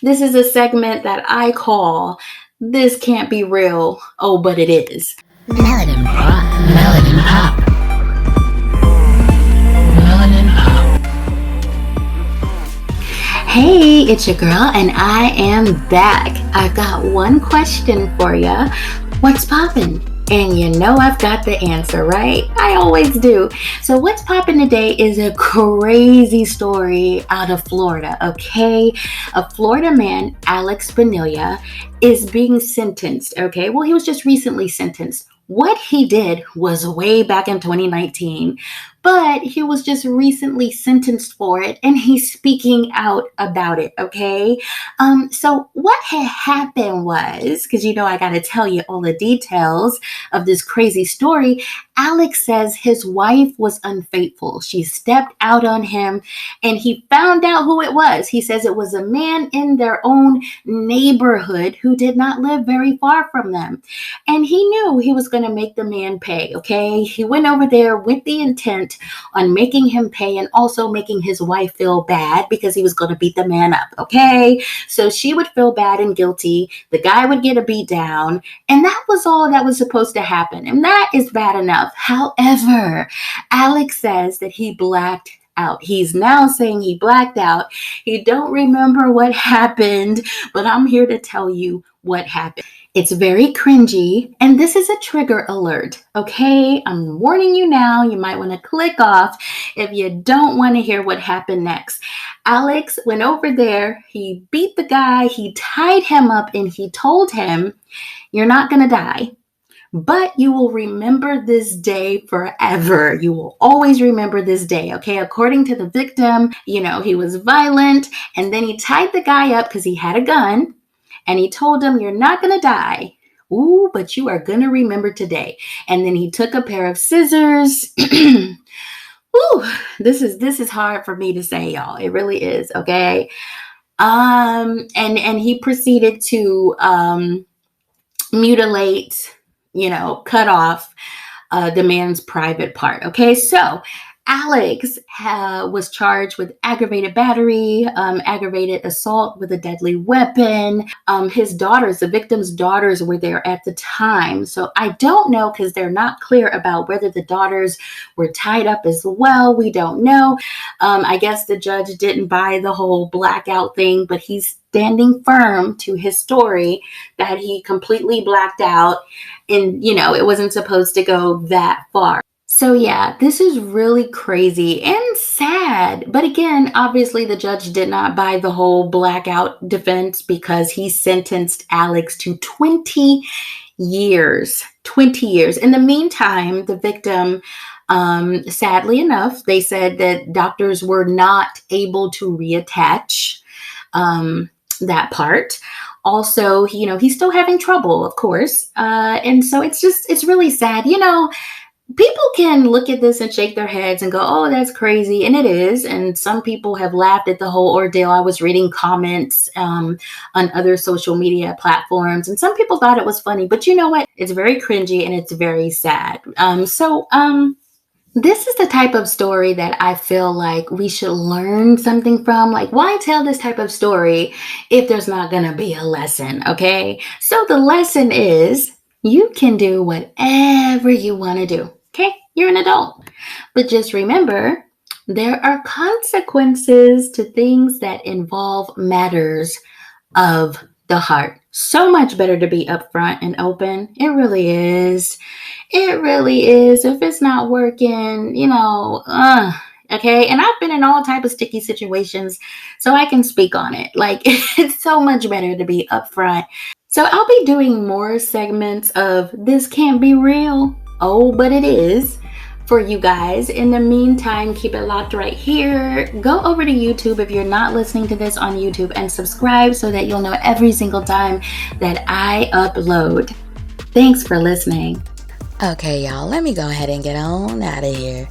This is a segment that I call This Can't Be Real, Oh, But It Is. Melanin Pop. Melanin Pop. Melanin Pop. Hey, it's your girl, and I am back. I've got one question for you. What's poppin'? And you know I've got the answer, right? I always do. So what's poppin' today is a crazy story out of Florida, okay? A Florida man, Alex Bonilla, is being sentenced, okay? Well, he was just recently sentenced. What he did was way back in 2019, but he was just recently sentenced for it, and he's speaking out about it, okay? So what had happened was, because you know I got to tell you all the details of this crazy story, Alex says his wife was unfaithful. She stepped out on him, and he found out who it was. He says it was a man in their own neighborhood who did not live very far from them. And he knew he was going to make the man pay, okay? He went over there with the intent on making him pay and also making his wife feel bad because he was going to beat the man up, okay? So she would feel bad and guilty. The guy would get a beat down, and that was all that was supposed to happen. And that is bad enough. However, Alex says that he blacked out. He's now saying he blacked out. He don't remember what happened, but I'm here to tell you what happened. It's very cringy, and this is a trigger alert, okay? I'm warning you now. You might want to click off if you don't want to hear what happened next. Alex went over there. He beat the guy. He tied him up, and he told him, "You're not going to die, but you will remember this day forever. You will always remember this day," okay? According to the victim, he was violent, and then he tied the guy up because he had a gun. And he told him, "You're not going to die. Ooh, but you are going to remember today." And then he took a pair of scissors. Ooh, this is hard for me to say, y'all. It really is, okay? And he proceeded to mutilate, cut off the man's private part, okay? So Alex was charged with aggravated battery, aggravated assault with a deadly weapon. His daughters, the victim's daughters, were there at the time. So I don't know, because they're not clear about whether the daughters were tied up as well. We don't know. I guess the judge didn't buy the whole blackout thing, but he's standing firm to his story that he completely blacked out, and, it wasn't supposed to go that far. So yeah, this is really crazy and sad. But again, obviously the judge did not buy the whole blackout defense because he sentenced Alex to 20 years. 20 years. In the meantime, the victim, sadly enough, they said that doctors were not able to reattach that part. Also, he's still having trouble, of course. And so it's really sad. People can look at this and shake their heads and go, "Oh, that's crazy." And it is. And some people have laughed at the whole ordeal. I was reading comments on other social media platforms, and some people thought it was funny. But you know what? It's very cringy and it's very sad. This is the type of story that I feel like we should learn something from. Like, why tell this type of story if there's not going to be a lesson, okay? So the lesson is you can do whatever you want to do, okay? You're an adult. But just remember, there are consequences to things that involve matters of the heart. So much better to be upfront and open. It really is. It really is. If it's not working, okay? And I've been in all type of sticky situations, so I can speak on it. Like, it's so much better to be upfront. So I'll be doing more segments of This Can't Be Real, Oh, But It Is, for you guys. In the meantime, keep it locked right here. Go over to YouTube if you're not listening to this on YouTube and subscribe so that you'll know every single time that I upload. Thanks for listening. Okay, y'all, let me go ahead and get on out of here.